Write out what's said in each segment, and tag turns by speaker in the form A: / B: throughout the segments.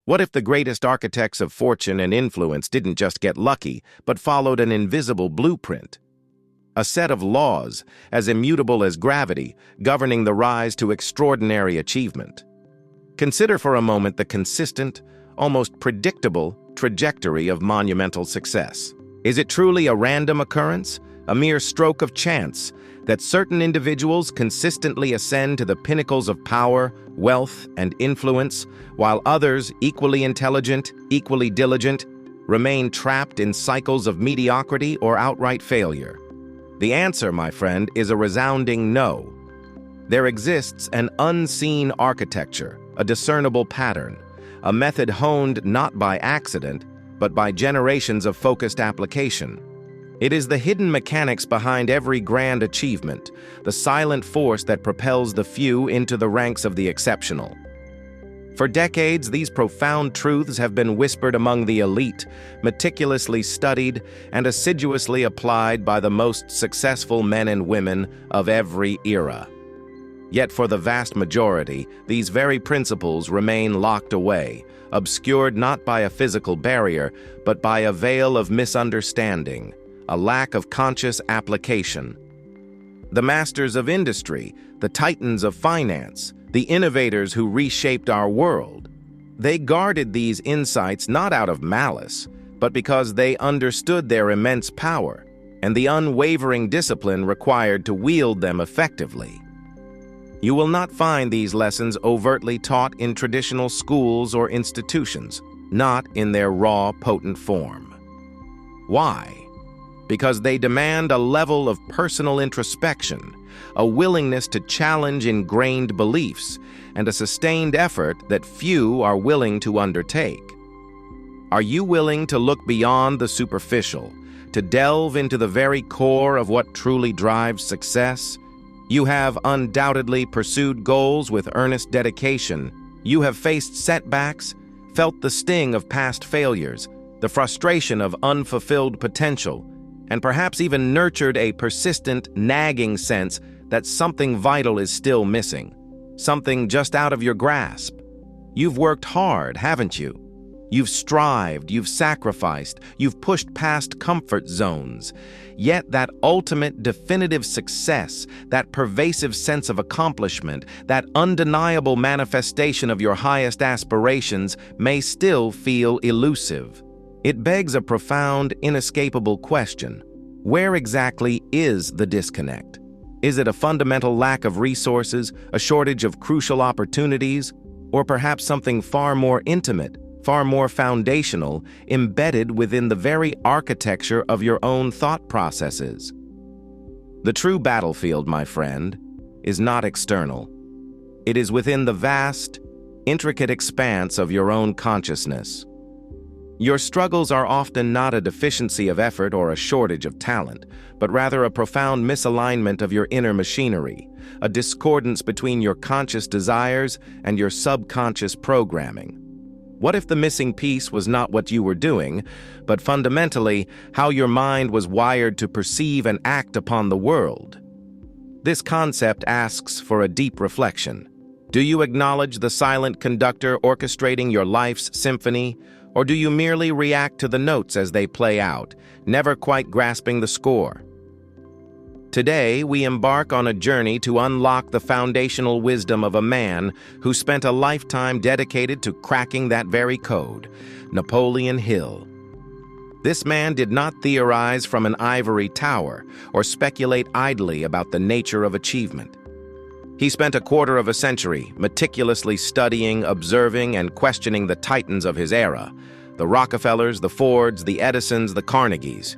A: What if the greatest architects of fortune and influence didn't just get lucky, but followed an invisible blueprint? A set of laws, as immutable as gravity, governing the rise to extraordinary achievement. Consider for a moment the consistent, almost predictable trajectory of monumental success. Is it truly a random occurrence, a mere stroke of chance, that certain individuals consistently ascend to the pinnacles of power, wealth, and influence, while others, equally intelligent, equally diligent, remain trapped in cycles of mediocrity or outright failure? The answer, my friend, is a resounding no. There exists an unseen architecture, a discernible pattern, a method honed not by accident, but by generations of focused application. It is the hidden mechanics behind every grand achievement, the silent force that propels the few into the ranks of the exceptional. For decades, these profound truths have been whispered among the elite, meticulously studied and assiduously applied by the most successful men and women of every era. Yet for the vast majority, these very principles remain locked away, obscured not by a physical barrier, but by a veil of misunderstanding, a lack of conscious application. The masters of industry, the titans of finance, the innovators who reshaped our world, they guarded these insights not out of malice, but because they understood their immense power and the unwavering discipline required to wield them effectively. You will not find these lessons overtly taught in traditional schools or institutions, not in their raw, potent form. Why? Because they demand a level of personal introspection, a willingness to challenge ingrained beliefs, and a sustained effort that few are willing to undertake. Are you willing to look beyond the superficial, to delve into the very core of what truly drives success? You have undoubtedly pursued goals with earnest dedication. You have faced setbacks, felt the sting of past failures, the frustration of unfulfilled potential, and perhaps even nurtured a persistent, nagging sense that something vital is still missing, something just out of your grasp. You've worked hard, haven't you? You've strived, you've sacrificed, you've pushed past comfort zones. Yet that ultimate, definitive success, that pervasive sense of accomplishment, that undeniable manifestation of your highest aspirations may still feel elusive. It begs a profound, inescapable question. Where exactly is the disconnect? Is it a fundamental lack of resources, a shortage of crucial opportunities, or perhaps something far more intimate, far more foundational, embedded within the very architecture of your own thought processes? The true battlefield, my friend, is not external. It is within the vast, intricate expanse of your own consciousness. Your struggles are often not a deficiency of effort or a shortage of talent, but rather a profound misalignment of your inner machinery, a discordance between your conscious desires and your subconscious programming. What if the missing piece was not what you were doing, but fundamentally how your mind was wired to perceive and act upon the world? This concept asks for a deep reflection. Do you acknowledge the silent conductor orchestrating your life's symphony, or do you merely react to the notes as they play out, never quite grasping the score? Today, we embark on a journey to unlock the foundational wisdom of a man who spent a lifetime dedicated to cracking that very code, Napoleon Hill. This man did not theorize from an ivory tower or speculate idly about the nature of achievement. He spent a quarter of a century meticulously studying, observing, and questioning the titans of his era, the Rockefellers, the Fords, the Edisons, the Carnegies.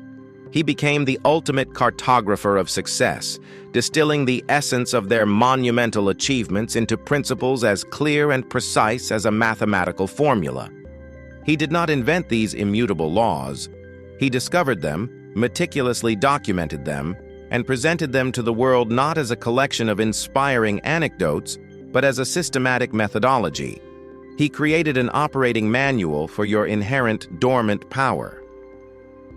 A: He became the ultimate cartographer of success, distilling the essence of their monumental achievements into principles as clear and precise as a mathematical formula. He did not invent these immutable laws. He discovered them, meticulously documented them, and presented them to the world not as a collection of inspiring anecdotes, but as a systematic methodology. He created an operating manual for your inherent dormant power.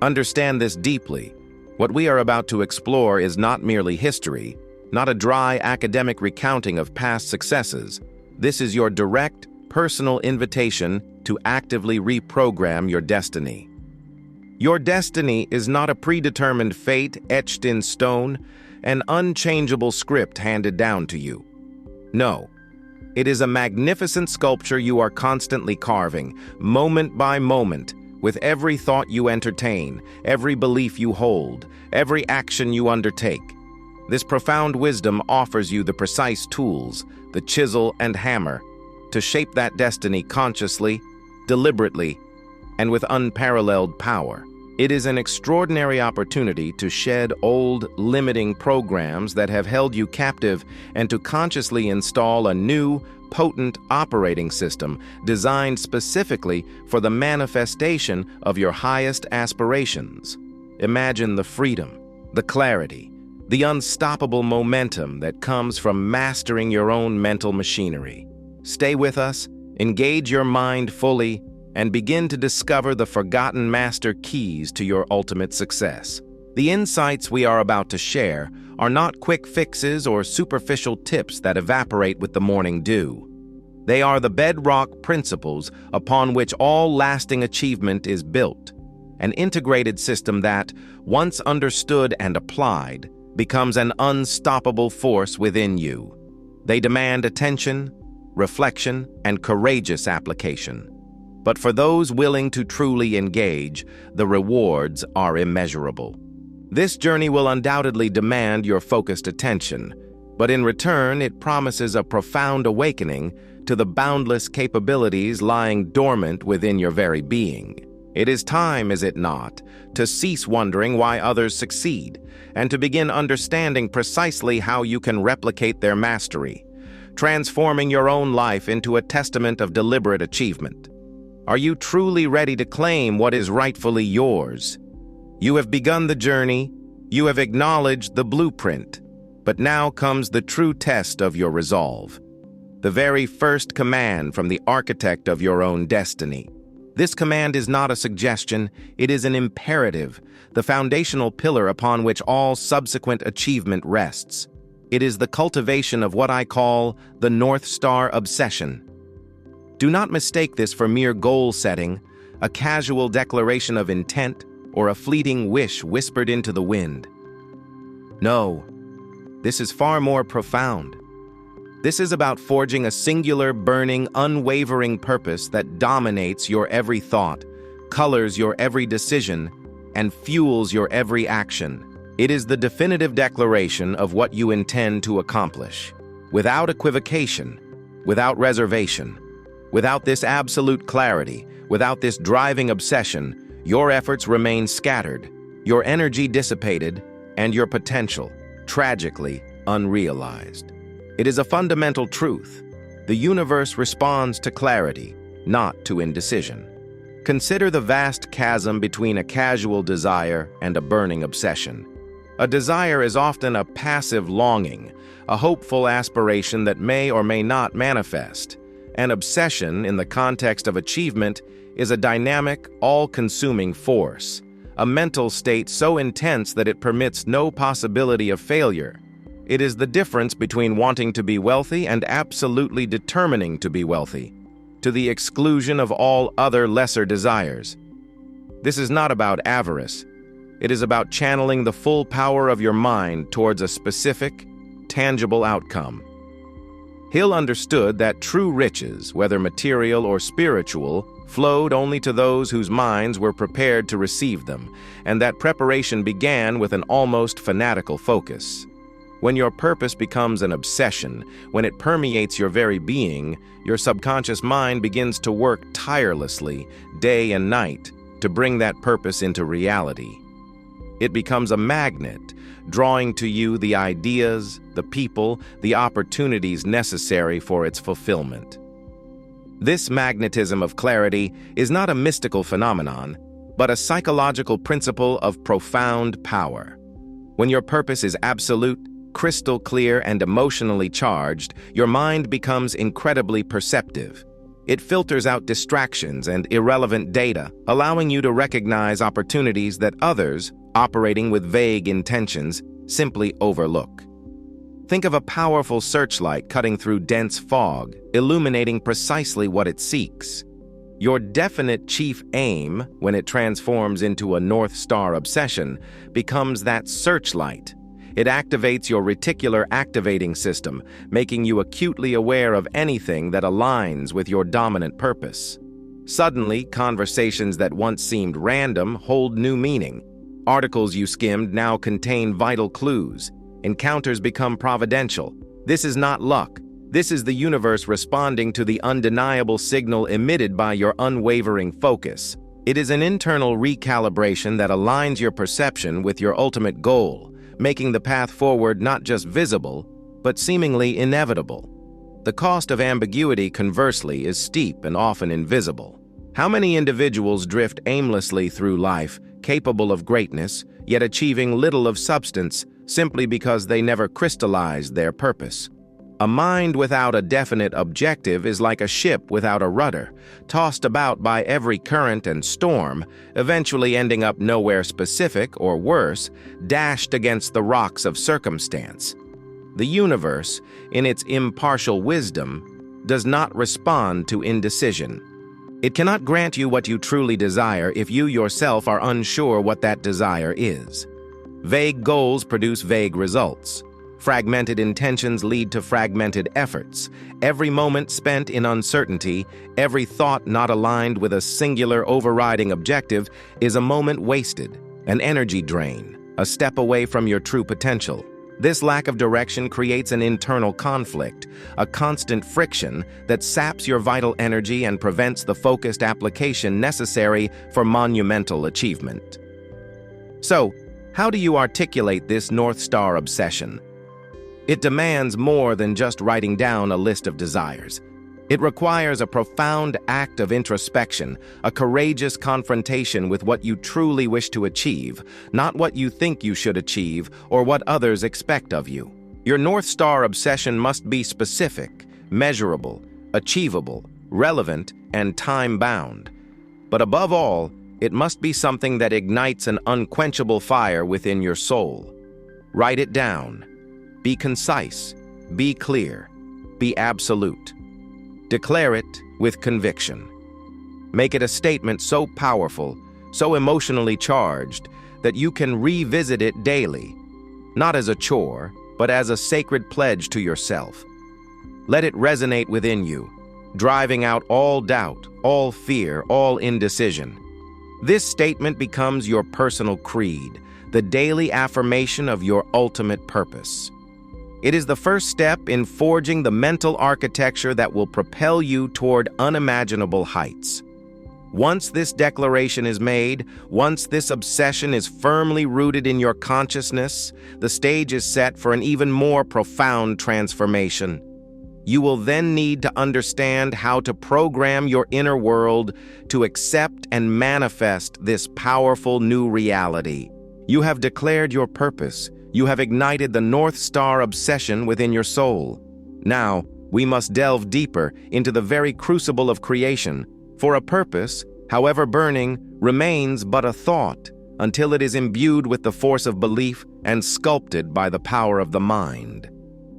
A: Understand this deeply. What we are about to explore is not merely history, not a dry academic recounting of past successes. This is your direct, personal invitation to actively reprogram your destiny. Your destiny is not a predetermined fate etched in stone, an unchangeable script handed down to you. No, it is a magnificent sculpture you are constantly carving, moment by moment, with every thought you entertain, every belief you hold, every action you undertake. This profound wisdom offers you the precise tools, the chisel and hammer, to shape that destiny consciously, deliberately, and with unparalleled power. It is an extraordinary opportunity to shed old, limiting programs that have held you captive and to consciously install a new, potent operating system designed specifically for the manifestation of your highest aspirations. Imagine the freedom, the clarity, the unstoppable momentum that comes from mastering your own mental machinery. Stay with us, engage your mind fully, and begin to discover the forgotten master keys to your ultimate success. The insights we are about to share are not quick fixes or superficial tips that evaporate with the morning dew. They are the bedrock principles upon which all lasting achievement is built, an integrated system that, once understood and applied, becomes an unstoppable force within you. They demand attention, reflection, and courageous application. But for those willing to truly engage, the rewards are immeasurable. This journey will undoubtedly demand your focused attention, but in return it promises a profound awakening to the boundless capabilities lying dormant within your very being. It is time, is it not, to cease wondering why others succeed, and to begin understanding precisely how you can replicate their mastery, transforming your own life into a testament of deliberate achievement. Are you truly ready to claim what is rightfully yours? You have begun the journey, you have acknowledged the blueprint, but now comes the true test of your resolve. The very first command from the architect of your own destiny. This command is not a suggestion, it is an imperative, the foundational pillar upon which all subsequent achievement rests. It is the cultivation of what I call the North Star obsession. Do not mistake this for mere goal setting, a casual declaration of intent, or a fleeting wish whispered into the wind. No, this is far more profound. This is about forging a singular, burning, unwavering purpose that dominates your every thought, colors your every decision, and fuels your every action. It is the definitive declaration of what you intend to accomplish. Without equivocation, without reservation, without this absolute clarity, without this driving obsession, your efforts remain scattered, your energy dissipated, and your potential, tragically, unrealized. It is a fundamental truth. The universe responds to clarity, not to indecision. Consider the vast chasm between a casual desire and a burning obsession. A desire is often a passive longing, a hopeful aspiration that may or may not manifest. An obsession, in the context of achievement, is a dynamic, all-consuming force, a mental state so intense that it permits no possibility of failure. It is the difference between wanting to be wealthy and absolutely determining to be wealthy, to the exclusion of all other lesser desires. This is not about avarice. It is about channeling the full power of your mind towards a specific, tangible outcome. Hill understood that true riches, whether material or spiritual, flowed only to those whose minds were prepared to receive them, and that preparation began with an almost fanatical focus. When your purpose becomes an obsession, when it permeates your very being, your subconscious mind begins to work tirelessly, day and night, to bring that purpose into reality. It becomes a magnet, drawing to you the ideas, the people, the opportunities necessary for its fulfillment. This magnetism of clarity is not a mystical phenomenon, but a psychological principle of profound power. When your purpose is absolute, crystal clear, and emotionally charged, your mind becomes incredibly perceptive. It filters out distractions and irrelevant data, allowing you to recognize opportunities that others, operating with vague intentions, simply overlook. Think of a powerful searchlight cutting through dense fog, illuminating precisely what it seeks. Your definite chief aim, when it transforms into a North Star obsession, becomes that searchlight. It activates your reticular activating system, making you acutely aware of anything that aligns with your dominant purpose. Suddenly, conversations that once seemed random hold new meaning. Articles you skimmed now contain vital clues. Encounters become providential. This is not luck. This is the universe responding to the undeniable signal emitted by your unwavering focus. It is an internal recalibration that aligns your perception with your ultimate goal, making the path forward not just visible, but seemingly inevitable. The cost of ambiguity, conversely, is steep and often invisible. How many individuals drift aimlessly through life, capable of greatness, yet achieving little of substance, simply because they never crystallized their purpose? A mind without a definite objective is like a ship without a rudder, tossed about by every current and storm, eventually ending up nowhere specific, or worse, dashed against the rocks of circumstance. The universe, in its impartial wisdom, does not respond to indecision. It cannot grant you what you truly desire if you yourself are unsure what that desire is. Vague goals produce vague results. Fragmented intentions lead to fragmented efforts. Every moment spent in uncertainty, every thought not aligned with a singular overriding objective is a moment wasted, an energy drain, a step away from your true potential. This lack of direction creates an internal conflict, a constant friction that saps your vital energy and prevents the focused application necessary for monumental achievement. So, how do you articulate this North Star obsession? It demands more than just writing down a list of desires. It requires a profound act of introspection, a courageous confrontation with what you truly wish to achieve, not what you think you should achieve or what others expect of you. Your North Star obsession must be specific, measurable, achievable, relevant, and time-bound. But above all, it must be something that ignites an unquenchable fire within your soul. Write it down. Be concise, be clear, be absolute. Declare it with conviction. Make it a statement so powerful, so emotionally charged, that you can revisit it daily, not as a chore, but as a sacred pledge to yourself. Let it resonate within you, driving out all doubt, all fear, all indecision. This statement becomes your personal creed, the daily affirmation of your ultimate purpose. It is the first step in forging the mental architecture that will propel you toward unimaginable heights. Once this declaration is made, once this obsession is firmly rooted in your consciousness, the stage is set for an even more profound transformation. You will then need to understand how to program your inner world to accept and manifest this powerful new reality. You have declared your purpose. You have ignited the North Star obsession within your soul. Now, we must delve deeper into the very crucible of creation, for a purpose, however burning, remains but a thought until it is imbued with the force of belief and sculpted by the power of the mind.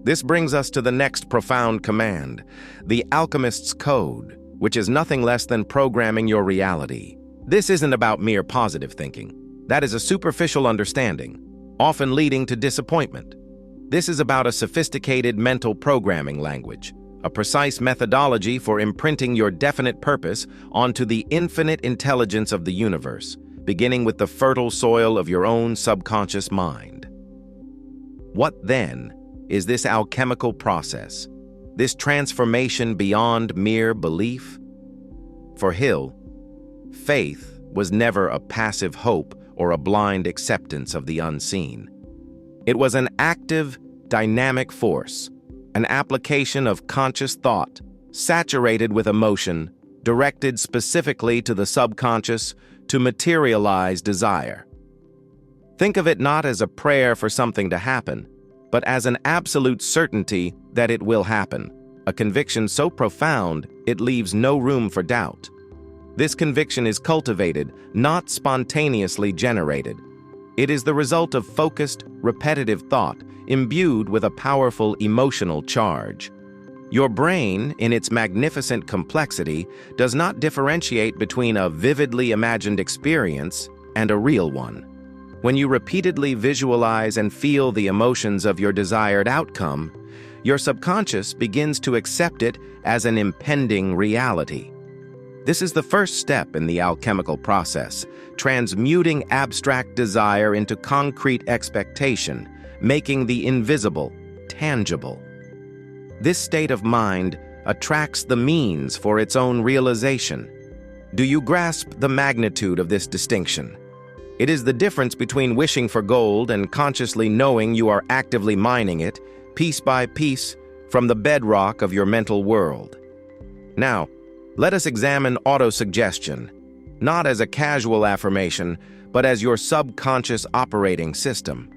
A: This brings us to the next profound command, the alchemist's code, which is nothing less than programming your reality. This isn't about mere positive thinking. That is a superficial understanding, often leading to disappointment. This is about a sophisticated mental programming language, a precise methodology for imprinting your definite purpose onto the infinite intelligence of the universe, beginning with the fertile soil of your own subconscious mind. What, then, is this alchemical process, this transformation beyond mere belief? For Hill, faith was never a passive hope or a blind acceptance of the unseen. It was an active, dynamic force, an application of conscious thought, saturated with emotion, directed specifically to the subconscious to materialize desire. Think of it not as a prayer for something to happen, but as an absolute certainty that it will happen, a conviction so profound it leaves no room for doubt. This conviction is cultivated, not spontaneously generated. It is the result of focused, repetitive thought, imbued with a powerful emotional charge. Your brain, in its magnificent complexity, does not differentiate between a vividly imagined experience and a real one. When you repeatedly visualize and feel the emotions of your desired outcome, your subconscious begins to accept it as an impending reality. This is the first step in the alchemical process, transmuting abstract desire into concrete expectation, making the invisible tangible. This state of mind attracts the means for its own realization. Do you grasp the magnitude of this distinction? It is the difference between wishing for gold and consciously knowing you are actively mining it, piece by piece, from the bedrock of your mental world. Now, let us examine autosuggestion, not as a casual affirmation, but as your subconscious operating system.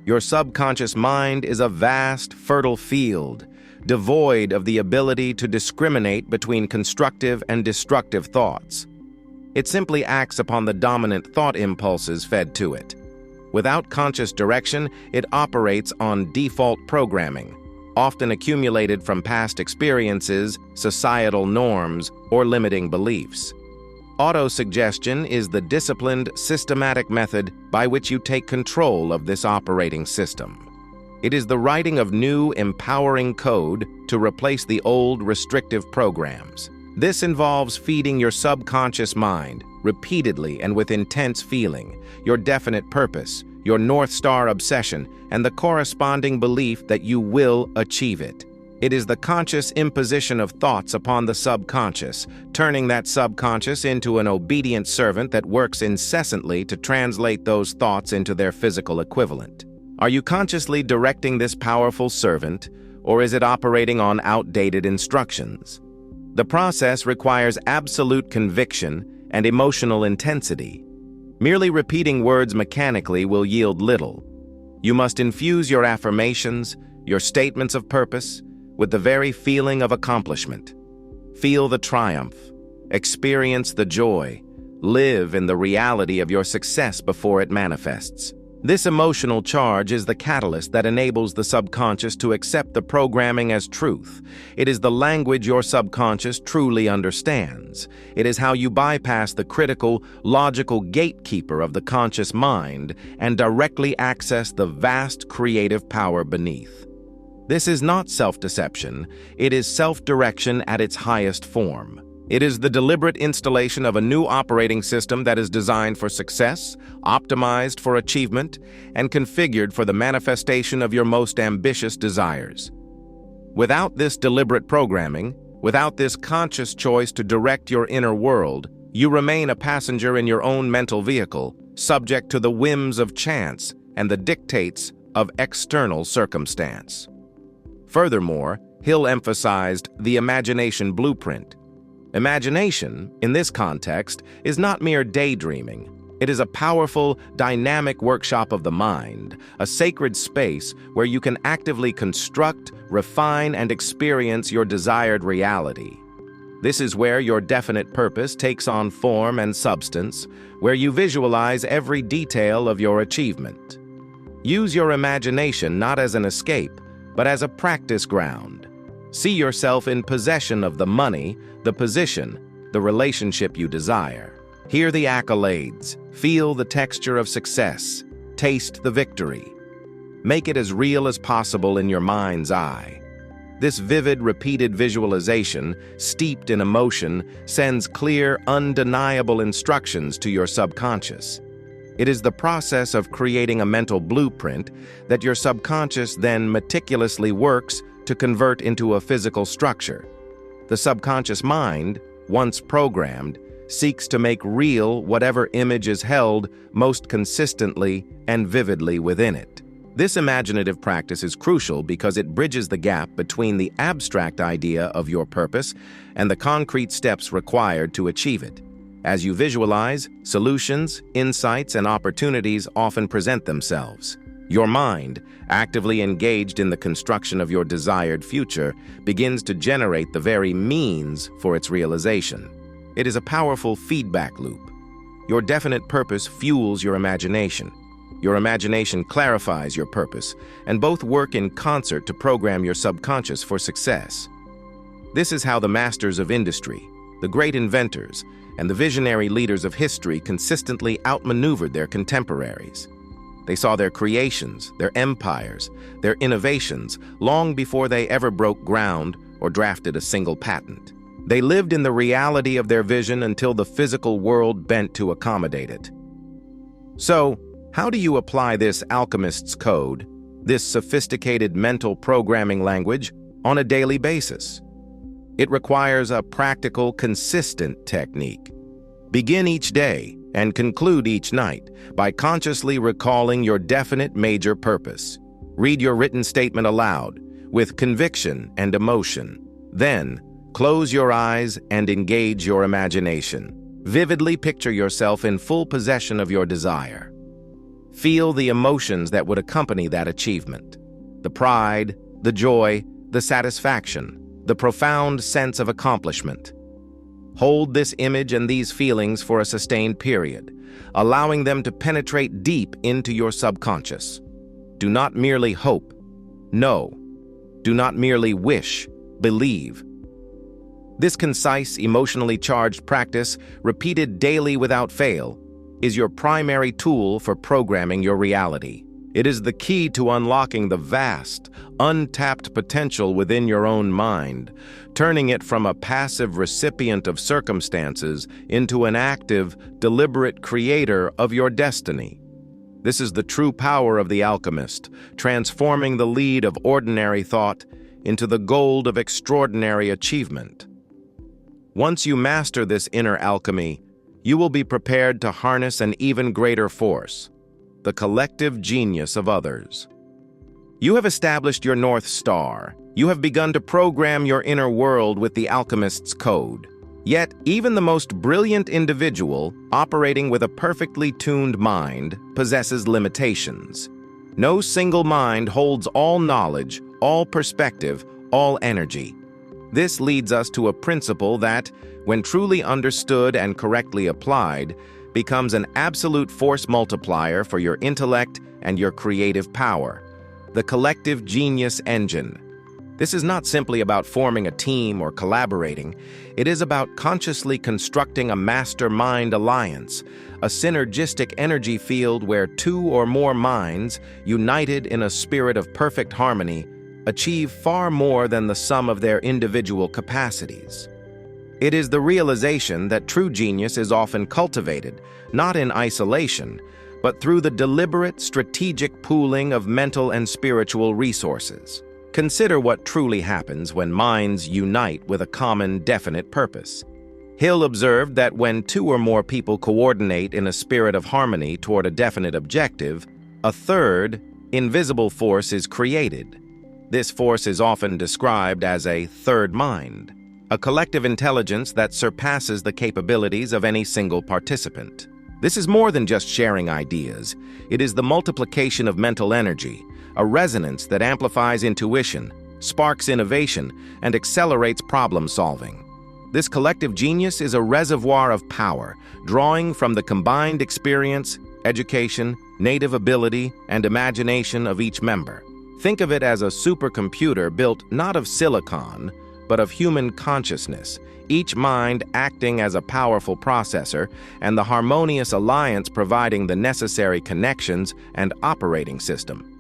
A: Your subconscious mind is a vast, fertile field, devoid of the ability to discriminate between constructive and destructive thoughts. It simply acts upon the dominant thought impulses fed to it. Without conscious direction, it operates on default programming, often accumulated from past experiences, societal norms, or limiting beliefs. Autosuggestion is the disciplined, systematic method by which you take control of this operating system. It is the writing of new, empowering code to replace the old, restrictive programs. This involves feeding your subconscious mind, repeatedly and with intense feeling, your definite purpose, your North Star obsession, and the corresponding belief that you will achieve it. It is the conscious imposition of thoughts upon the subconscious, turning that subconscious into an obedient servant that works incessantly to translate those thoughts into their physical equivalent. Are you consciously directing this powerful servant, or is it operating on outdated instructions? The process requires absolute conviction and emotional intensity. Merely repeating words mechanically will yield little. You must infuse your affirmations, your statements of purpose, with the very feeling of accomplishment. Feel the triumph, experience the joy, live in the reality of your success before it manifests. This emotional charge is the catalyst that enables the subconscious to accept the programming as truth. It is the language your subconscious truly understands. It is how you bypass the critical, logical gatekeeper of the conscious mind and directly access the vast creative power beneath. This is not self-deception, it is self-direction at its highest form. It is the deliberate installation of a new operating system that is designed for success, optimized for achievement, and configured for the manifestation of your most ambitious desires. Without this deliberate programming, without this conscious choice to direct your inner world, you remain a passenger in your own mental vehicle, subject to the whims of chance and the dictates of external circumstance. Furthermore, Hill emphasized the imagination blueprint. Imagination, in this context, is not mere daydreaming. It is a powerful, dynamic workshop of the mind, a sacred space where you can actively construct, refine, and experience your desired reality. This is where your definite purpose takes on form and substance, where you visualize every detail of your achievement. Use your imagination not as an escape, but as a practice ground. See yourself in possession of the money, the position, the relationship you desire. Hear the accolades, feel the texture of success, taste the victory. Make it as real as possible in your mind's eye. This vivid, repeated visualization, steeped in emotion, sends clear, undeniable instructions to your subconscious. It is the process of creating a mental blueprint that your subconscious then meticulously works to convert into a physical structure. The subconscious mind, once programmed, seeks to make real whatever image is held most consistently and vividly within it. This imaginative practice is crucial because it bridges the gap between the abstract idea of your purpose and the concrete steps required to achieve it. As you visualize, solutions, insights, and opportunities often present themselves. Your mind, actively engaged in the construction of your desired future, begins to generate the very means for its realization. It is a powerful feedback loop. Your definite purpose fuels your imagination. Your imagination clarifies your purpose, and both work in concert to program your subconscious for success. This is how the masters of industry, the great inventors, and the visionary leaders of history consistently outmaneuvered their contemporaries. They saw their creations, their empires, their innovations long before they ever broke ground or drafted a single patent. They lived in the reality of their vision until the physical world bent to accommodate it. So, how do you apply this alchemist's code, this sophisticated mental programming language, on a daily basis? It requires a practical, consistent technique. Begin each day and conclude each night by consciously recalling your definite major purpose. Read your written statement aloud, with conviction and emotion. Then, close your eyes and engage your imagination. Vividly picture yourself in full possession of your desire. Feel the emotions that would accompany that achievement. The pride, the joy, the satisfaction, the profound sense of accomplishment. Hold this image and these feelings for a sustained period, allowing them to penetrate deep into your subconscious. Do not merely hope. No. Do not merely wish. Believe. This concise, emotionally charged practice, repeated daily without fail, is your primary tool for programming your reality. It is the key to unlocking the vast, untapped potential within your own mind, turning it from a passive recipient of circumstances into an active, deliberate creator of your destiny. This is the true power of the alchemist, transforming the lead of ordinary thought into the gold of extraordinary achievement. Once you master this inner alchemy, you will be prepared to harness an even greater force, the collective genius of others. You have established your North Star. You have begun to program your inner world with the alchemist's code. Yet, even the most brilliant individual, operating with a perfectly tuned mind, possesses limitations. No single mind holds all knowledge, all perspective, all energy. This leads us to a principle that, when truly understood and correctly applied, becomes an absolute force multiplier for your intellect and your creative power, the collective genius engine. This is not simply about forming a team or collaborating. It is about consciously constructing a mastermind alliance, a synergistic energy field where two or more minds, united in a spirit of perfect harmony, achieve far more than the sum of their individual capacities. It is the realization that true genius is often cultivated, not in isolation, but through the deliberate, strategic pooling of mental and spiritual resources. Consider what truly happens when minds unite with a common, definite purpose. Hill observed that when two or more people coordinate in a spirit of harmony toward a definite objective, a third, invisible force is created. This force is often described as a third mind, a collective intelligence that surpasses the capabilities of any single participant. This is more than just sharing ideas. It is the multiplication of mental energy, a resonance that amplifies intuition, sparks innovation, and accelerates problem-solving. This collective genius is a reservoir of power, drawing from the combined experience, education, native ability, and imagination of each member. Think of it as a supercomputer built not of silicon, but of human consciousness, each mind acting as a powerful processor, and the harmonious alliance providing the necessary connections and operating system.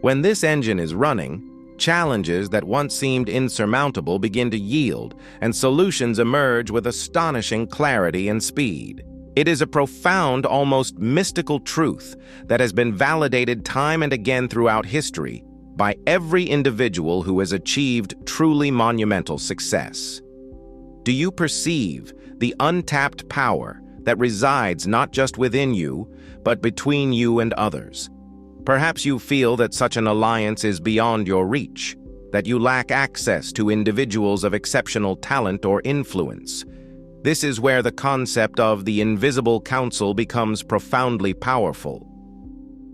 A: When this engine is running, challenges that once seemed insurmountable begin to yield, and solutions emerge with astonishing clarity and speed. It is a profound, almost mystical truth that has been validated time and again throughout history by every individual who has achieved truly monumental success. Do you perceive the untapped power that resides not just within you, but between you and others? Perhaps you feel that such an alliance is beyond your reach, that you lack access to individuals of exceptional talent or influence. This is where the concept of the invisible council becomes profoundly powerful.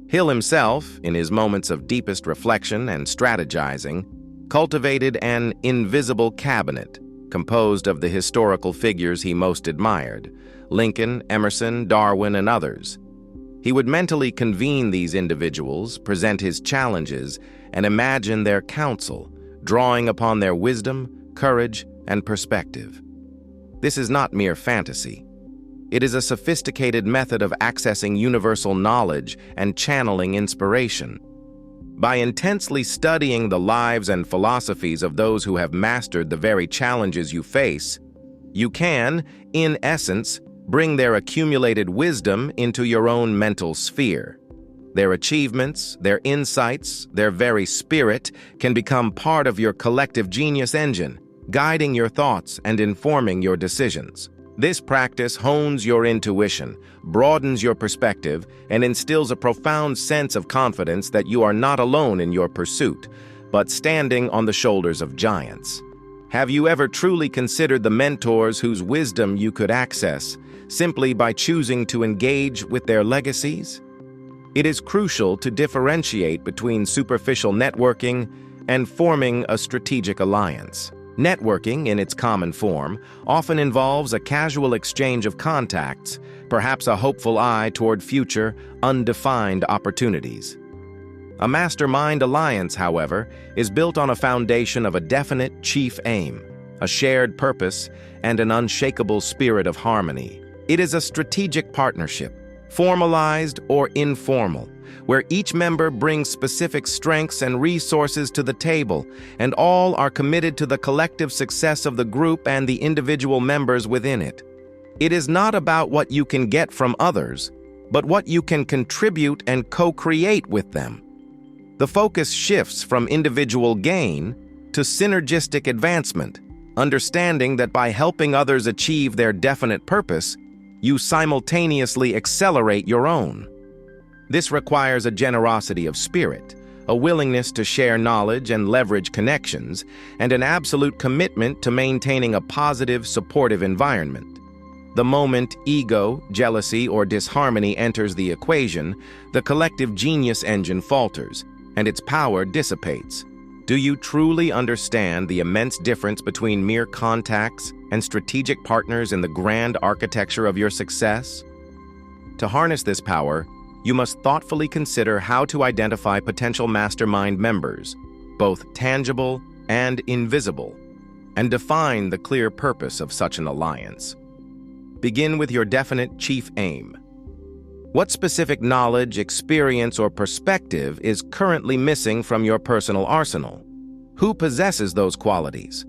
A: Hill himself, in his moments of deepest reflection and strategizing, cultivated an invisible cabinet composed of the historical figures he most admired: Lincoln, Emerson, Darwin, and others. He would mentally convene these individuals, present his challenges, and imagine their counsel, drawing upon their wisdom, courage, and perspective. This is not mere fantasy. It is a sophisticated method of accessing universal knowledge and channeling inspiration. By intensely studying the lives and philosophies of those who have mastered the very challenges you face, you can, in essence, bring their accumulated wisdom into your own mental sphere. Their achievements, their insights, their very spirit can become part of your collective genius engine, guiding your thoughts and informing your decisions. This practice hones your intuition, broadens your perspective, and instills a profound sense of confidence that you are not alone in your pursuit, but standing on the shoulders of giants. Have you ever truly considered the mentors whose wisdom you could access simply by choosing to engage with their legacies? It is crucial to differentiate between superficial networking and forming a strategic alliance. Networking, in its common form, often involves a casual exchange of contacts, perhaps a hopeful eye toward future, undefined opportunities. A mastermind alliance, however, is built on a foundation of a definite chief aim, a shared purpose, and an unshakable spirit of harmony. It is a strategic partnership, formalized or informal, where each member brings specific strengths and resources to the table, and all are committed to the collective success of the group and the individual members within it. It is not about what you can get from others, but what you can contribute and co-create with them. The focus shifts from individual gain to synergistic advancement, understanding that by helping others achieve their definite purpose, you simultaneously accelerate your own. This requires a generosity of spirit, a willingness to share knowledge and leverage connections, and an absolute commitment to maintaining a positive, supportive environment. The moment ego, jealousy, or disharmony enters the equation, the collective genius engine falters, and its power dissipates. Do you truly understand the immense difference between mere contacts and strategic partners in the grand architecture of your success? To harness this power, you must thoughtfully consider how to identify potential mastermind members, both tangible and invisible, and define the clear purpose of such an alliance. Begin with your definite chief aim. What specific knowledge, experience, or perspective is currently missing from your personal arsenal? Who possesses those qualities?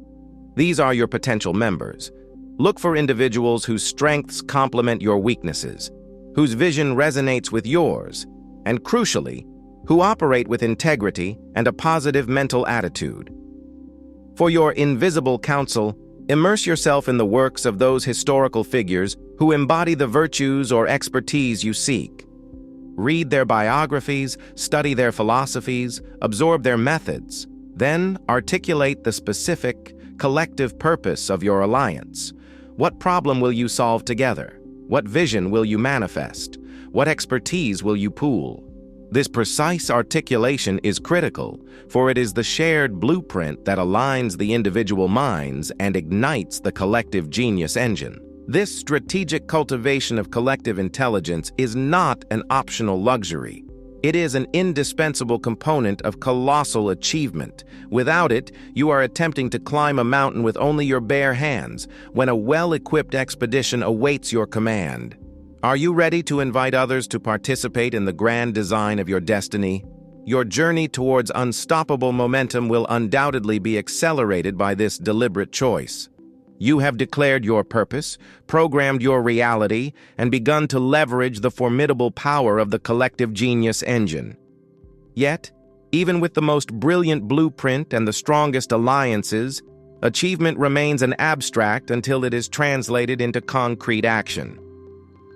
A: These are your potential members. Look for individuals whose strengths complement your weaknesses, whose vision resonates with yours, and crucially, who operate with integrity and a positive mental attitude. For your invisible counsel, immerse yourself in the works of those historical figures who embody the virtues or expertise you seek. Read their biographies, study their philosophies, absorb their methods, then articulate the specific, collective purpose of your alliance. What problem will you solve together? What vision will you manifest? What expertise will you pool? This precise articulation is critical, for it is the shared blueprint that aligns the individual minds and ignites the collective genius engine. This strategic cultivation of collective intelligence is not an optional luxury. It is an indispensable component of colossal achievement. Without it, you are attempting to climb a mountain with only your bare hands, when a well-equipped expedition awaits your command. Are you ready to invite others to participate in the grand design of your destiny? Your journey towards unstoppable momentum will undoubtedly be accelerated by this deliberate choice. You have declared your purpose, programmed your reality, and begun to leverage the formidable power of the collective genius engine. Yet, even with the most brilliant blueprint and the strongest alliances, achievement remains an abstract until it is translated into concrete action.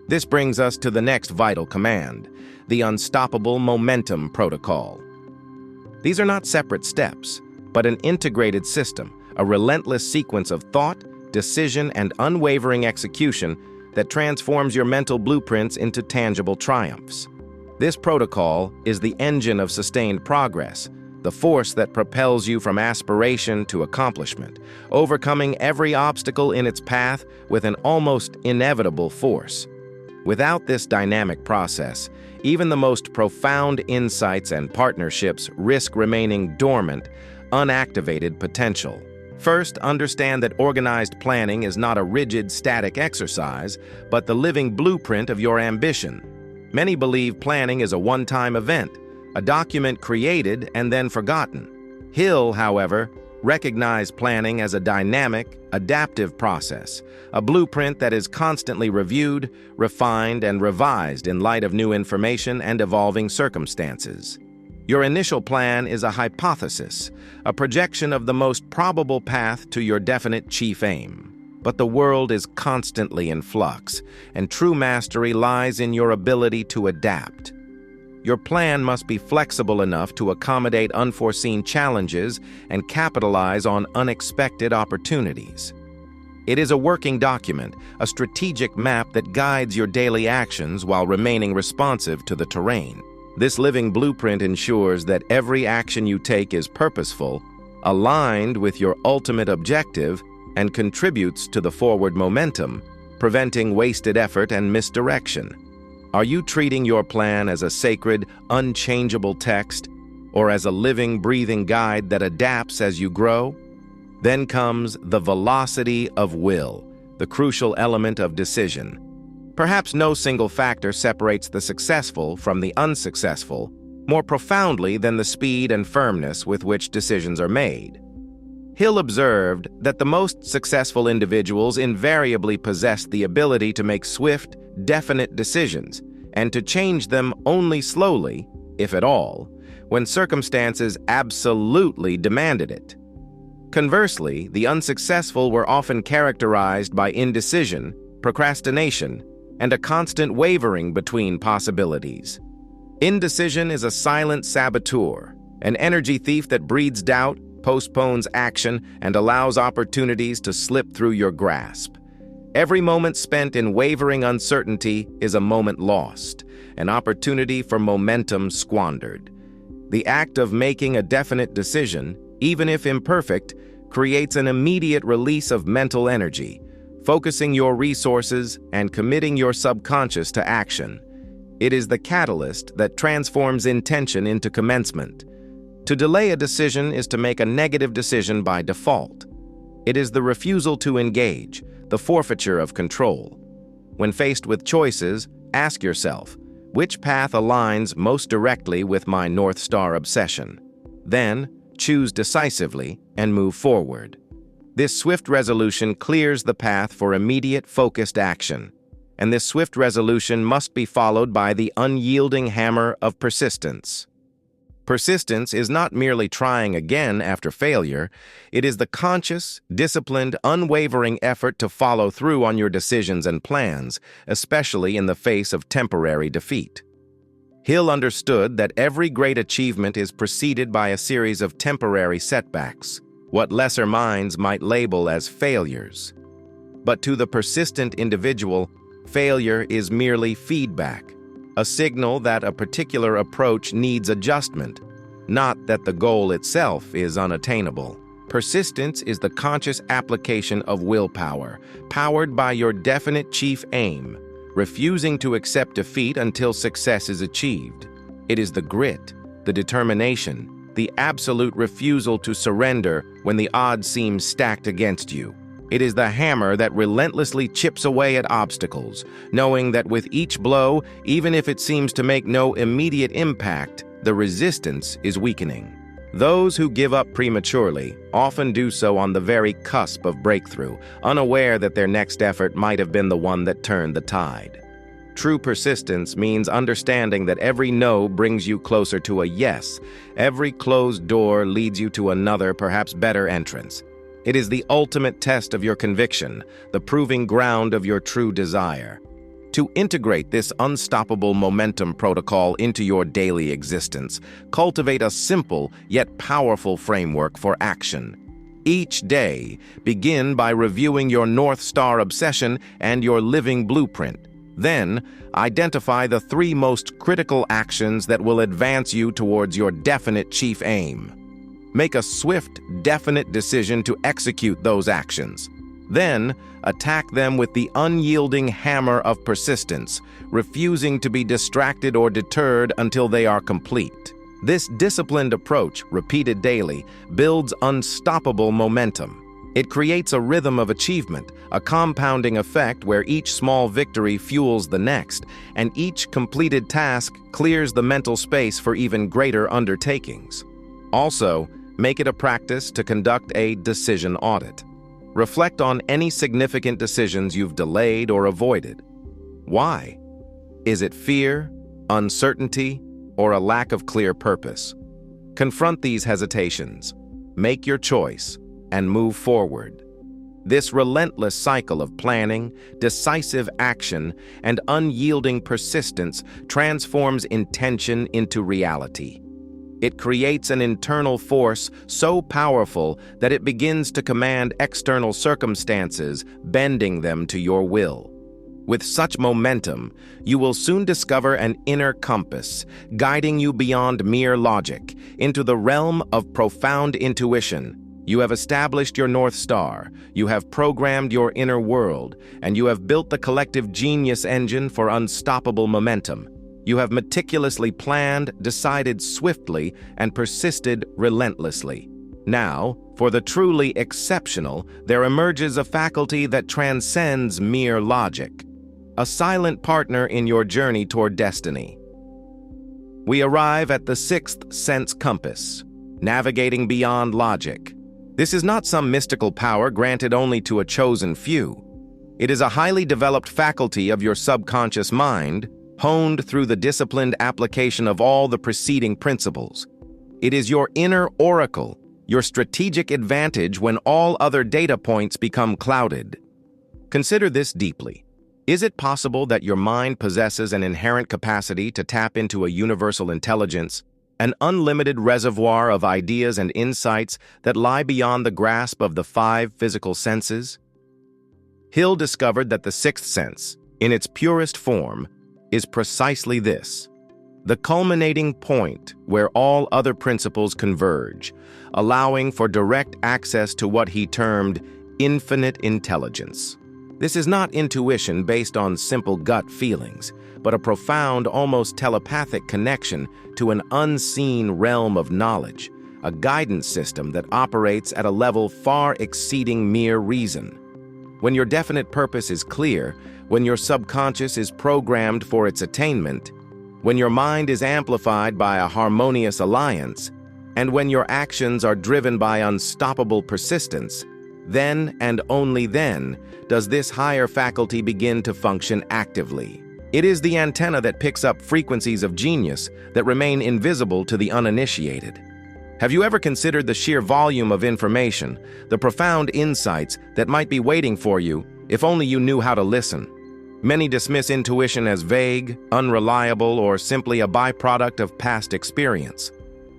A: This brings us to the next vital command, the unstoppable momentum protocol. These are not separate steps, but an integrated system, a relentless sequence of thought, decision, and unwavering execution that transforms your mental blueprints into tangible triumphs. This protocol is the engine of sustained progress, the force that propels you from aspiration to accomplishment, overcoming every obstacle in its path with an almost inevitable force. Without this dynamic process, even the most profound insights and partnerships risk remaining dormant, unactivated potential. First, understand that organized planning is not a rigid, static exercise, but the living blueprint of your ambition. Many believe planning is a one-time event, a document created and then forgotten. Hill, however, recognized planning as a dynamic, adaptive process, a blueprint that is constantly reviewed, refined, and revised in light of new information and evolving circumstances. Your initial plan is a hypothesis, a projection of the most probable path to your definite chief aim. But the world is constantly in flux, and true mastery lies in your ability to adapt. Your plan must be flexible enough to accommodate unforeseen challenges and capitalize on unexpected opportunities. It is a working document, a strategic map that guides your daily actions while remaining responsive to the terrain. This living blueprint ensures that every action you take is purposeful, aligned with your ultimate objective, and contributes to the forward momentum, preventing wasted effort and misdirection. Are you treating your plan as a sacred, unchangeable text, or as a living, breathing guide that adapts as you grow? Then comes the velocity of will, the crucial element of decision. Perhaps no single factor separates the successful from the unsuccessful more profoundly than the speed and firmness with which decisions are made. Hill observed that the most successful individuals invariably possessed the ability to make swift, definite decisions, and to change them only slowly, if at all, when circumstances absolutely demanded it. Conversely, the unsuccessful were often characterized by indecision, procrastination, and a constant wavering between possibilities. Indecision is a silent saboteur, an energy thief that breeds doubt, postpones action, and allows opportunities to slip through your grasp. Every moment spent in wavering uncertainty is a moment lost, an opportunity for momentum squandered. The act of making a definite decision, even if imperfect, creates an immediate release of mental energy, focusing your resources and committing your subconscious to action. It is the catalyst that transforms intention into commencement. To delay a decision is to make a negative decision by default. It is the refusal to engage, the forfeiture of control. When faced with choices, ask yourself, which path aligns most directly with my North Star obsession? Then, choose decisively and move forward. This swift resolution clears the path for immediate, focused action. And this swift resolution must be followed by the unyielding hammer of persistence. Persistence is not merely trying again after failure. It is the conscious, disciplined, unwavering effort to follow through on your decisions and plans, especially in the face of temporary defeat. Hill understood that every great achievement is preceded by a series of temporary setbacks, what lesser minds might label as failures. But to the persistent individual, failure is merely feedback, a signal that a particular approach needs adjustment, not that the goal itself is unattainable. Persistence is the conscious application of willpower, powered by your definite chief aim, refusing to accept defeat until success is achieved. It is the grit, the determination, the absolute refusal to surrender when the odds seem stacked against you. It is the hammer that relentlessly chips away at obstacles, knowing that with each blow, even if it seems to make no immediate impact, the resistance is weakening. Those who give up prematurely often do so on the very cusp of breakthrough, unaware that their next effort might have been the one that turned the tide. True persistence means understanding that every no brings you closer to a yes. Every closed door leads you to another, perhaps better entrance. It is the ultimate test of your conviction, the proving ground of your true desire. To integrate this unstoppable momentum protocol into your daily existence, cultivate a simple yet powerful framework for action. Each day, begin by reviewing your North Star obsession and your living blueprint. Then, identify the 3 most critical actions that will advance you towards your definite chief aim. Make a swift, definite decision to execute those actions. Then, attack them with the unyielding hammer of persistence, refusing to be distracted or deterred until they are complete. This disciplined approach, repeated daily, builds unstoppable momentum. It creates a rhythm of achievement, a compounding effect where each small victory fuels the next, and each completed task clears the mental space for even greater undertakings. Also, make it a practice to conduct a decision audit. Reflect on any significant decisions you've delayed or avoided. Why? Is it fear, uncertainty, or a lack of clear purpose? Confront these hesitations, make your choice, and move forward. This relentless cycle of planning, decisive action, and unyielding persistence transforms intention into reality. It creates an internal force so powerful that it begins to command external circumstances, bending them to your will. With such momentum, you will soon discover an inner compass, guiding you beyond mere logic, into the realm of profound intuition. You have established your North Star, you have programmed your inner world, and you have built the collective genius engine for unstoppable momentum. You have meticulously planned, decided swiftly, and persisted relentlessly. Now, for the truly exceptional, there emerges a faculty that transcends mere logic, a silent partner in your journey toward destiny. We arrive at the sixth sense compass, navigating beyond logic. This is not some mystical power granted only to a chosen few. It is a highly developed faculty of your subconscious mind, honed through the disciplined application of all the preceding principles. It is your inner oracle, your strategic advantage when all other data points become clouded. Consider this deeply. Is it possible that your mind possesses an inherent capacity to tap into a universal intelligence, an unlimited reservoir of ideas and insights that lie beyond the grasp of the five physical senses? Hill discovered that the sixth sense, in its purest form, is precisely this, the culminating point where all other principles converge, allowing for direct access to what he termed infinite intelligence. This is not intuition based on simple gut feelings, but a profound, almost telepathic connection to an unseen realm of knowledge, a guidance system that operates at a level far exceeding mere reason. When your definite purpose is clear, when your subconscious is programmed for its attainment, when your mind is amplified by a harmonious alliance, and when your actions are driven by unstoppable persistence, then and only then does this higher faculty begin to function actively. It is the antenna that picks up frequencies of genius that remain invisible to the uninitiated. Have you ever considered the sheer volume of information, the profound insights that might be waiting for you if only you knew how to listen? Many dismiss intuition as vague, unreliable, or simply a byproduct of past experience.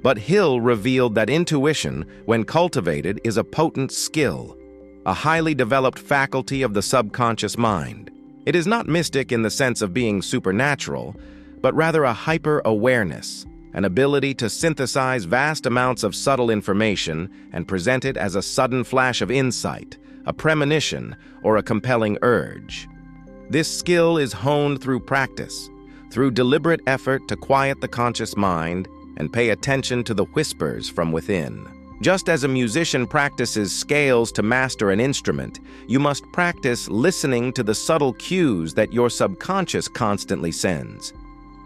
A: But Hill revealed that intuition, when cultivated, is a potent skill, a highly developed faculty of the subconscious mind. It is not mystic in the sense of being supernatural, but rather a hyper-awareness, an ability to synthesize vast amounts of subtle information and present it as a sudden flash of insight, a premonition, or a compelling urge. This skill is honed through practice, through deliberate effort to quiet the conscious mind and pay attention to the whispers from within. Just as a musician practices scales to master an instrument, you must practice listening to the subtle cues that your subconscious constantly sends.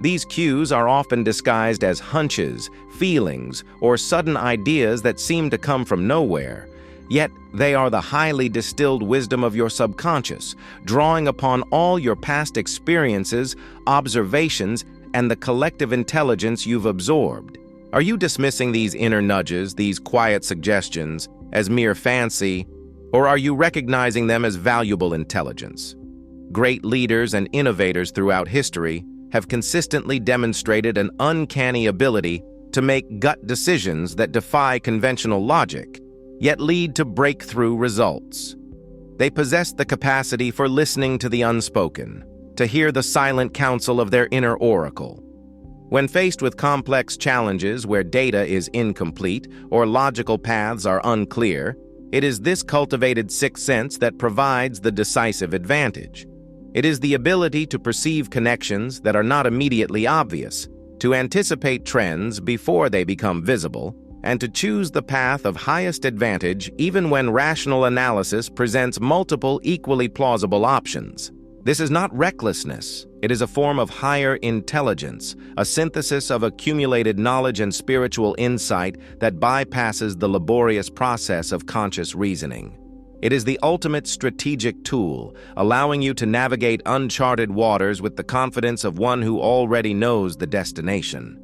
A: These cues are often disguised as hunches, feelings, or sudden ideas that seem to come from nowhere. Yet they are the highly distilled wisdom of your subconscious, drawing upon all your past experiences, observations, and the collective intelligence you've absorbed. Are you dismissing these inner nudges, these quiet suggestions, as mere fancy, or are you recognizing them as valuable intelligence? Great leaders and innovators throughout history have consistently demonstrated an uncanny ability to make gut decisions that defy conventional logic, yet lead to breakthrough results. They possess the capacity for listening to the unspoken, to hear the silent counsel of their inner oracle. When faced with complex challenges where data is incomplete or logical paths are unclear, It is this cultivated sixth sense that provides the decisive advantage. It is the ability to perceive connections that are not immediately obvious, to anticipate trends before they become visible, and to choose the path of highest advantage even when rational analysis presents multiple equally plausible options. This is not recklessness. It is a form of higher intelligence, a synthesis of accumulated knowledge and spiritual insight that bypasses the laborious process of conscious reasoning. It is the ultimate strategic tool, allowing you to navigate uncharted waters with the confidence of one who already knows the destination.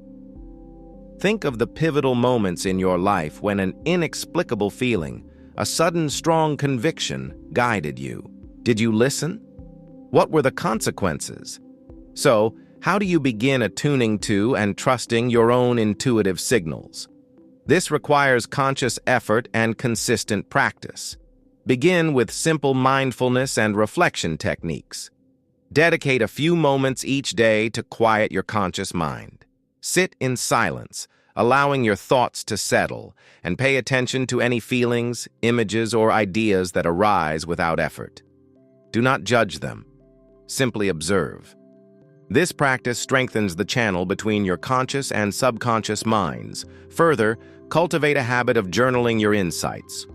A: Think of the pivotal moments in your life when an inexplicable feeling, a sudden strong conviction, guided you. Did you listen? What were the consequences? So, how do you begin attuning to and trusting your own intuitive signals? This requires conscious effort and consistent practice. Begin with simple mindfulness and reflection techniques. Dedicate a few moments each day to quiet your conscious mind. Sit in silence, allowing your thoughts to settle, and pay attention to any feelings, images, or ideas that arise without effort. Do not judge them. Simply observe. This practice strengthens the channel between your conscious and subconscious minds. Further, cultivate a habit of journaling your insights.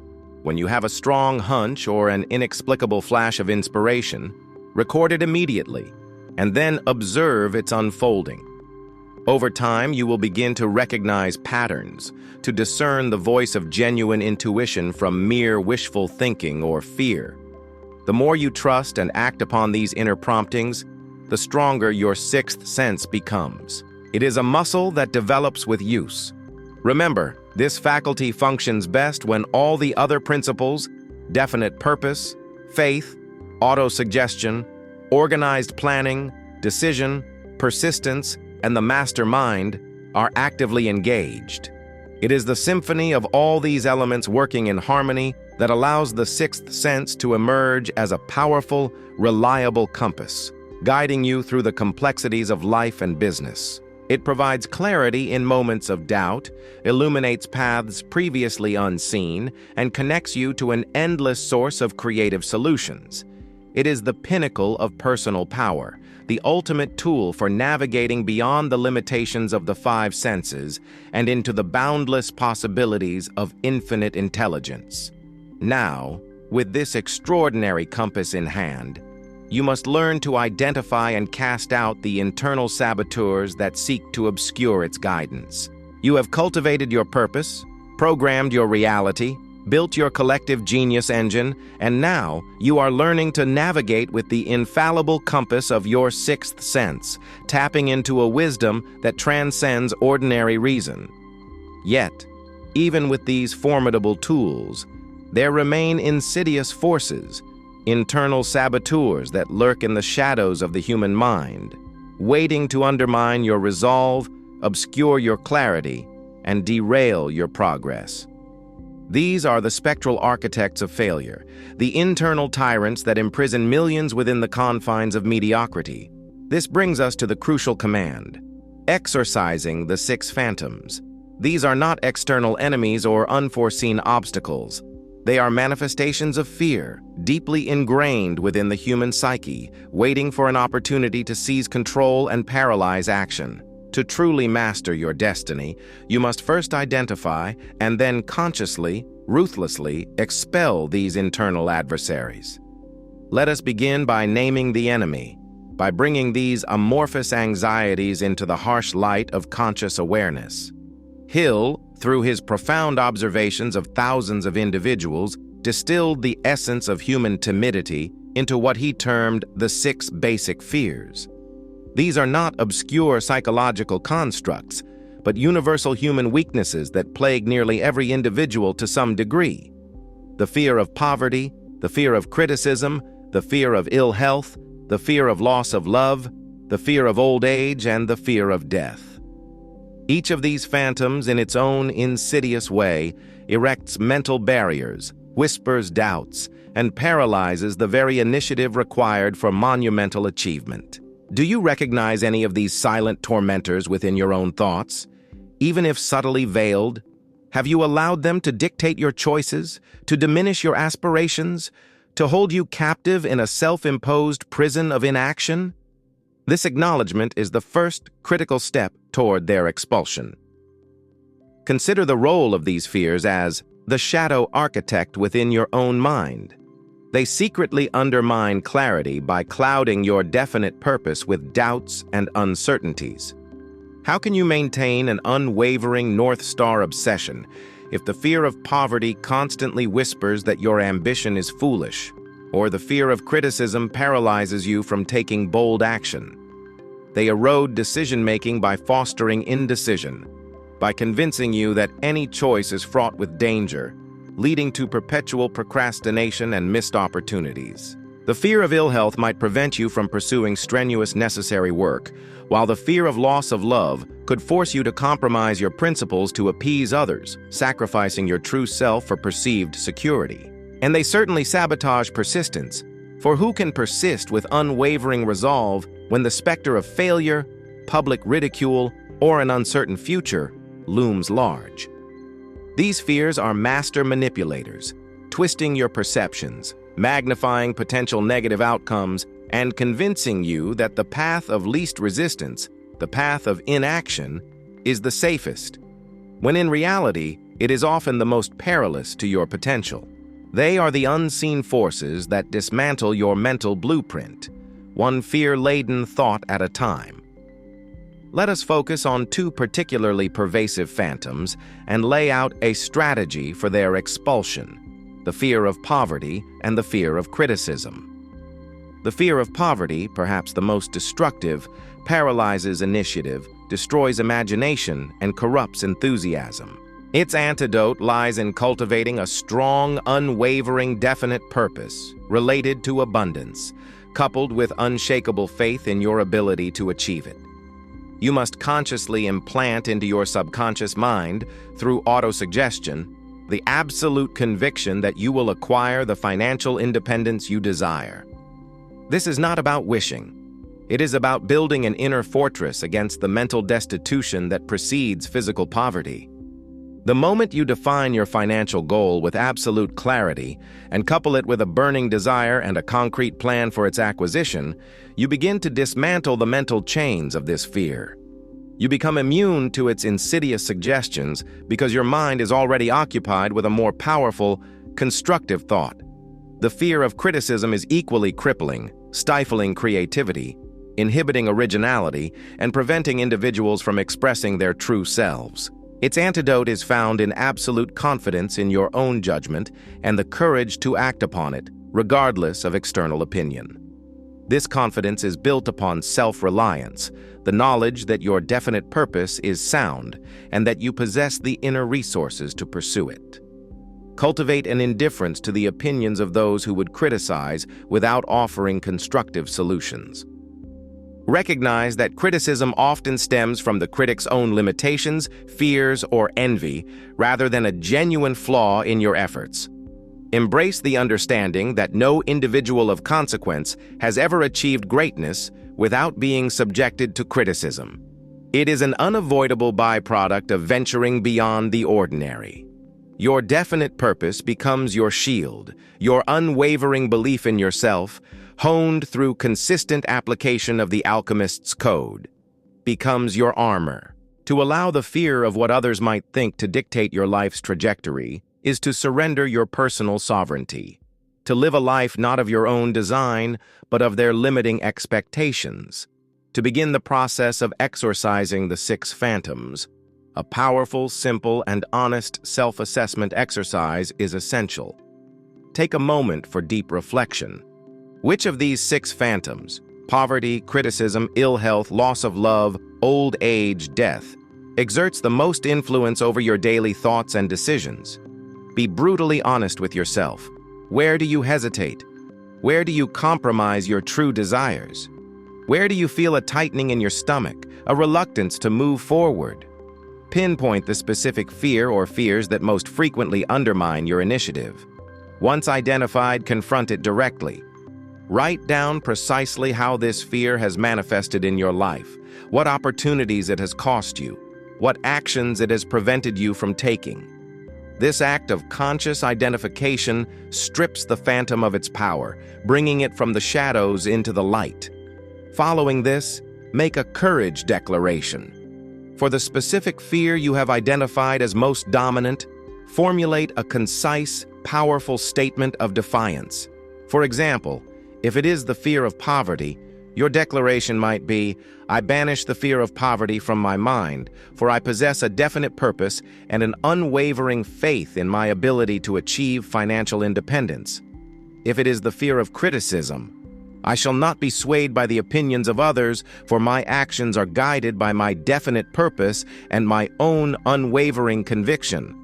A: When you have a strong hunch or an inexplicable flash of inspiration, record it immediately, and then observe its unfolding. Over time, you will begin to recognize patterns, to discern the voice of genuine intuition from mere wishful thinking or fear. The more you trust and act upon these inner promptings, the stronger your sixth sense becomes. It is a muscle that develops with use. Remember, this faculty functions best when all the other principles, definite purpose, faith, autosuggestion, organized planning, decision, persistence, and the master mind are actively engaged. It is the symphony of all these elements working in harmony that allows the sixth sense to emerge as a powerful, reliable compass, guiding you through the complexities of life and business. It provides clarity in moments of doubt, illuminates paths previously unseen, and connects you to an endless source of creative solutions. It is the pinnacle of personal power, the ultimate tool for navigating beyond the limitations of the five senses and into the boundless possibilities of infinite intelligence. Now, with this extraordinary compass in hand, you must learn to identify and cast out the internal saboteurs that seek to obscure its guidance. You have cultivated your purpose, programmed your reality, built your collective genius engine, and now you are learning to navigate with the infallible compass of your sixth sense, tapping into a wisdom that transcends ordinary reason. Yet, even with these formidable tools, there remain insidious forces, internal saboteurs that lurk in the shadows of the human mind, waiting to undermine your resolve, obscure your clarity, and derail your progress. These are the spectral architects of failure, the internal tyrants that imprison millions within the confines of mediocrity. This brings us to the crucial command: exorcising the six phantoms. These are not external enemies or unforeseen obstacles. They are manifestations of fear, deeply ingrained within the human psyche, waiting for an opportunity to seize control and paralyze action. To truly master your destiny, you must first identify and then consciously, ruthlessly expel these internal adversaries. Let us begin by naming the enemy, by bringing these amorphous anxieties into the harsh light of conscious awareness. Hill, through his profound observations of thousands of individuals, distilled the essence of human timidity into what he termed the 6 basic fears. These are not obscure psychological constructs, but universal human weaknesses that plague nearly every individual to some degree. The fear of poverty, the fear of criticism, the fear of ill health, the fear of loss of love, the fear of old age, and the fear of death. Each of these phantoms, in its own insidious way, erects mental barriers, whispers doubts, and paralyzes the very initiative required for monumental achievement. Do you recognize any of these silent tormentors within your own thoughts? Even if subtly veiled, Have you allowed them to dictate your choices, to diminish your aspirations, to hold you captive in a self-imposed prison of inaction? This acknowledgement is the first critical step toward their expulsion. Consider the role of these fears as the shadow architect within your own mind. They secretly undermine clarity by clouding your definite purpose with doubts and uncertainties. How can you maintain an unwavering North Star obsession if the fear of poverty constantly whispers that your ambition is foolish, or the fear of criticism paralyzes you from taking bold action? They erode decision-making by fostering indecision, by convincing you that any choice is fraught with danger, leading to perpetual procrastination and missed opportunities. The fear of ill health might prevent you from pursuing strenuous necessary work, while the fear of loss of love could force you to compromise your principles to appease others, sacrificing your true self for perceived security. And they certainly sabotage persistence, for who can persist with unwavering resolve when the specter of failure, public ridicule, or an uncertain future looms large? These fears are master manipulators, twisting your perceptions, magnifying potential negative outcomes, and convincing you that the path of least resistance, the path of inaction, is the safest, when in reality, it is often the most perilous to your potential. They are the unseen forces that dismantle your mental blueprint, one fear-laden thought at a time. Let us focus on two particularly pervasive phantoms and lay out a strategy for their expulsion: the fear of poverty and the fear of criticism. The fear of poverty, perhaps the most destructive, paralyzes initiative, destroys imagination, and corrupts enthusiasm. Its antidote lies in cultivating a strong, unwavering, definite purpose related to abundance, coupled with unshakable faith in your ability to achieve it. You must consciously implant into your subconscious mind, through autosuggestion, the absolute conviction that you will acquire the financial independence you desire. This is not about wishing. It is about building an inner fortress against the mental destitution that precedes physical poverty. The moment you define your financial goal with absolute clarity and couple it with a burning desire and a concrete plan for its acquisition, you begin to dismantle the mental chains of this fear. You become immune to its insidious suggestions because your mind is already occupied with a more powerful, constructive thought. The fear of criticism is equally crippling, stifling creativity, inhibiting originality, and preventing individuals from expressing their true selves. Its antidote is found in absolute confidence in your own judgment and the courage to act upon it, regardless of external opinion. This confidence is built upon self-reliance, the knowledge that your definite purpose is sound and that you possess the inner resources to pursue it. Cultivate an indifference to the opinions of those who would criticize without offering constructive solutions. Recognize that criticism often stems from the critic's own limitations, fears, or envy, rather than a genuine flaw in your efforts. Embrace the understanding that no individual of consequence has ever achieved greatness without being subjected to criticism. It is an unavoidable byproduct of venturing beyond the ordinary. Your definite purpose becomes your shield, your unwavering belief in yourself, honed through consistent application of the alchemist's code, becomes your armor. To allow the fear of what others might think to dictate your life's trajectory is to surrender your personal sovereignty, to live a life not of your own design, but of their limiting expectations, to begin the process of exorcising the 6 phantoms. A powerful, simple, and honest self-assessment exercise is essential. Take a moment for deep reflection. Which of these 6 phantoms, poverty, criticism, ill health, loss of love, old age, death, exerts the most influence over your daily thoughts and decisions? Be brutally honest with yourself. Where do you hesitate? Where do you compromise your true desires? Where do you feel a tightening in your stomach, a reluctance to move forward? Pinpoint the specific fear or fears that most frequently undermine your initiative. Once identified, confront it directly. Write down precisely how this fear has manifested in your life, what opportunities it has cost you, what actions it has prevented you from taking. This act of conscious identification strips the phantom of its power, bringing it from the shadows into the light. Following this, make a courage declaration. For the specific fear you have identified as most dominant, formulate a concise, powerful statement of defiance. For example, if it is the fear of poverty, your declaration might be, "I banish the fear of poverty from my mind, for I possess a definite purpose and an unwavering faith in my ability to achieve financial independence." If it is the fear of criticism, "I shall not be swayed by the opinions of others, for my actions are guided by my definite purpose and my own unwavering conviction."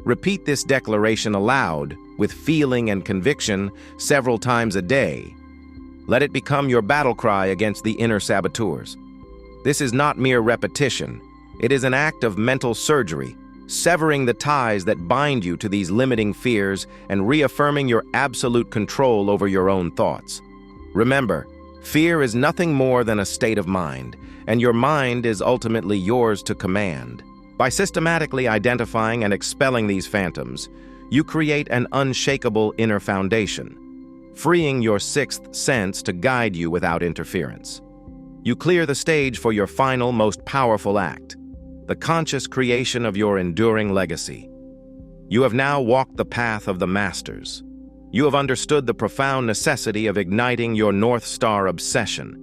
A: Repeat this declaration aloud, with feeling and conviction, several times a day. Let it become your battle cry against the inner saboteurs. This is not mere repetition. It is an act of mental surgery, severing the ties that bind you to these limiting fears and reaffirming your absolute control over your own thoughts. Remember, fear is nothing more than a state of mind, and your mind is ultimately yours to command. By systematically identifying and expelling these phantoms, you create an unshakable inner foundation, freeing your sixth sense to guide you without interference. You clear the stage for your final, most powerful act, the conscious creation of your enduring legacy. You have now walked the path of the masters. You have understood the profound necessity of igniting your North Star obsession,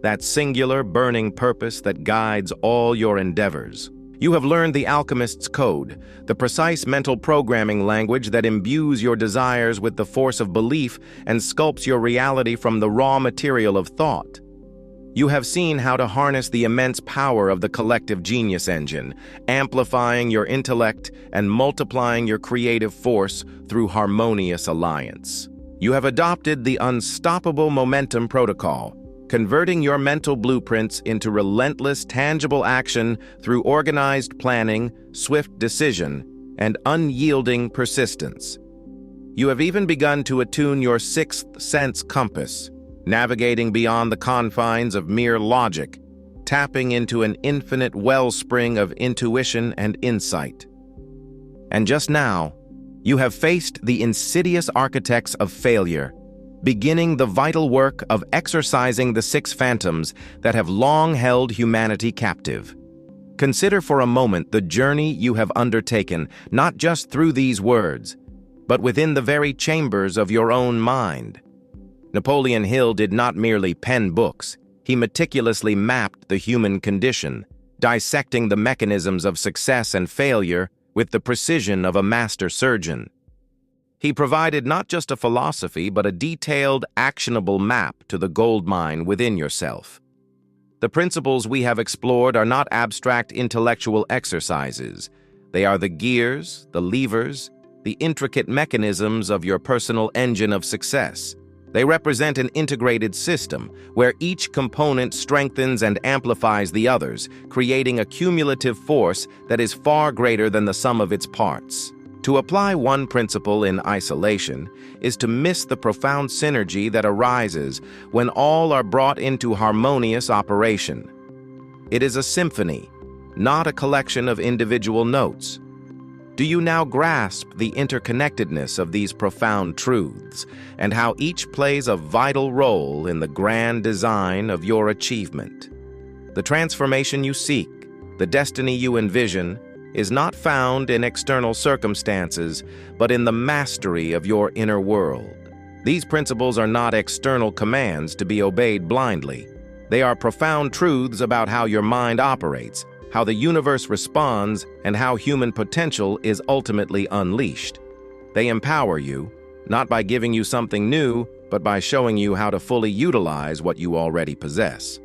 A: that singular, burning purpose that guides all your endeavors. You have learned the alchemist's code, the precise mental programming language that imbues your desires with the force of belief and sculpts your reality from the raw material of thought. You have seen how to harness the immense power of the collective genius engine, amplifying your intellect and multiplying your creative force through harmonious alliance. You have adopted the unstoppable momentum protocol, converting your mental blueprints into relentless, tangible action through organized planning, swift decision, and unyielding persistence. You have even begun to attune your sixth sense compass, navigating beyond the confines of mere logic, tapping into an infinite wellspring of intuition and insight. And just now, you have faced the insidious architects of failure, beginning the vital work of exorcising the six phantoms that have long held humanity captive. Consider for a moment the journey you have undertaken, not just through these words, but within the very chambers of your own mind. Napoleon Hill did not merely pen books. He meticulously mapped the human condition, dissecting the mechanisms of success and failure with the precision of a master surgeon. He provided not just a philosophy, but a detailed, actionable map to the goldmine within yourself. The principles we have explored are not abstract intellectual exercises. They are the gears, the levers, the intricate mechanisms of your personal engine of success. They represent an integrated system where each component strengthens and amplifies the others, creating a cumulative force that is far greater than the sum of its parts. To apply one principle in isolation is to miss the profound synergy that arises when all are brought into harmonious operation. It is a symphony, not a collection of individual notes. Do you now grasp the interconnectedness of these profound truths and how each plays a vital role in the grand design of your achievement? The transformation you seek, the destiny you envision, is not found in external circumstances, but in the mastery of your inner world. These principles are not external commands to be obeyed blindly. They are profound truths about how your mind operates, how the universe responds, and how human potential is ultimately unleashed. They empower you, not by giving you something new, but by showing you how to fully utilize what you already possess.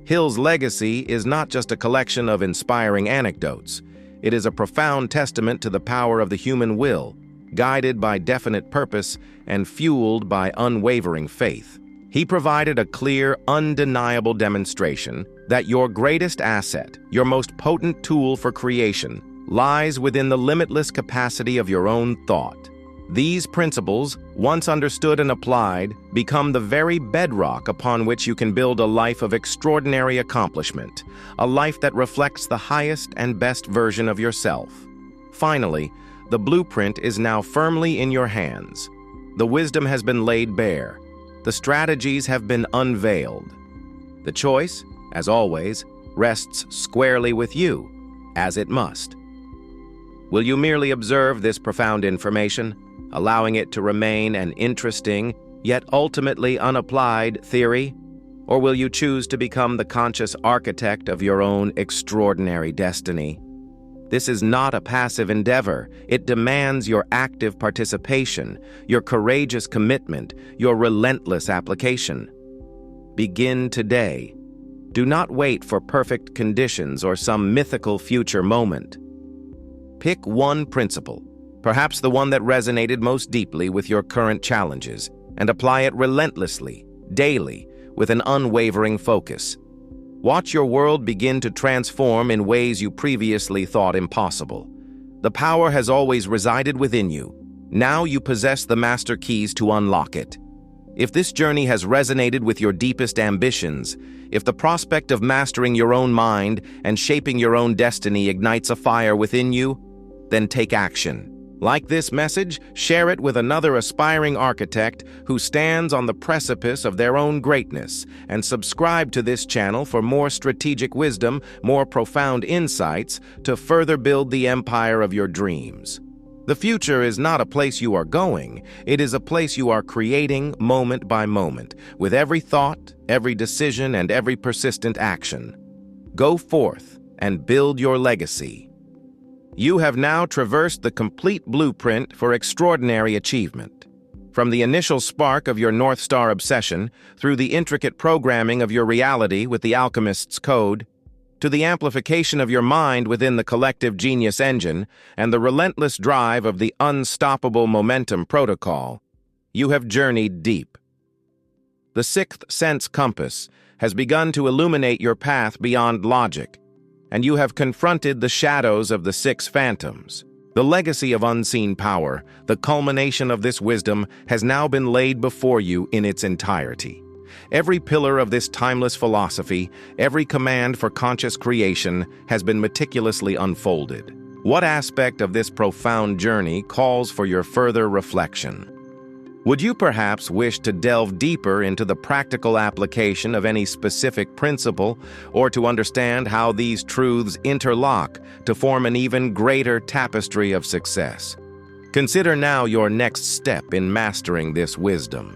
A: Hill's legacy is not just a collection of inspiring anecdotes. It is a profound testament to the power of the human will, guided by definite purpose and fueled by unwavering faith. He provided a clear, undeniable demonstration that your greatest asset, your most potent tool for creation, lies within the limitless capacity of your own thought. These principles, once understood and applied, become the very bedrock upon which you can build a life of extraordinary accomplishment, a life that reflects the highest and best version of yourself. Finally, the blueprint is now firmly in your hands. The wisdom has been laid bare. The strategies have been unveiled. The choice, as always, rests squarely with you, as it must. Will you merely observe this profound information, allowing it to remain an interesting, yet ultimately unapplied theory? Or will you choose to become the conscious architect of your own extraordinary destiny? This is not a passive endeavor. It demands your active participation, your courageous commitment, your relentless application. Begin today. Do not wait for perfect conditions or some mythical future moment. Pick one principle, perhaps the one that resonated most deeply with your current challenges, and apply it relentlessly, daily, with an unwavering focus. Watch your world begin to transform in ways you previously thought impossible. The power has always resided within you. Now you possess the master keys to unlock it. If this journey has resonated with your deepest ambitions, if the prospect of mastering your own mind and shaping your own destiny ignites a fire within you, then take action. Like this message, share it with another aspiring architect who stands on the precipice of their own greatness, and subscribe to this channel for more strategic wisdom, more profound insights to further build the empire of your dreams. The future is not a place you are going, it is a place you are creating moment by moment, with every thought, every decision, and every persistent action. Go forth and build your legacy. You have now traversed the complete blueprint for extraordinary achievement. From the initial spark of your North Star obsession, through the intricate programming of your reality with the alchemist's code, to the amplification of your mind within the collective genius engine, and the relentless drive of the unstoppable momentum protocol, you have journeyed deep. The sixth sense compass has begun to illuminate your path beyond logic, and you have confronted the shadows of the six phantoms. The legacy of unseen power, the culmination of this wisdom, has now been laid before you in its entirety. Every pillar of this timeless philosophy, every command for conscious creation, has been meticulously unfolded. What aspect of this profound journey calls for your further reflection? Would you perhaps wish to delve deeper into the practical application of any specific principle, or to understand how these truths interlock to form an even greater tapestry of success? Consider now your next step in mastering this wisdom.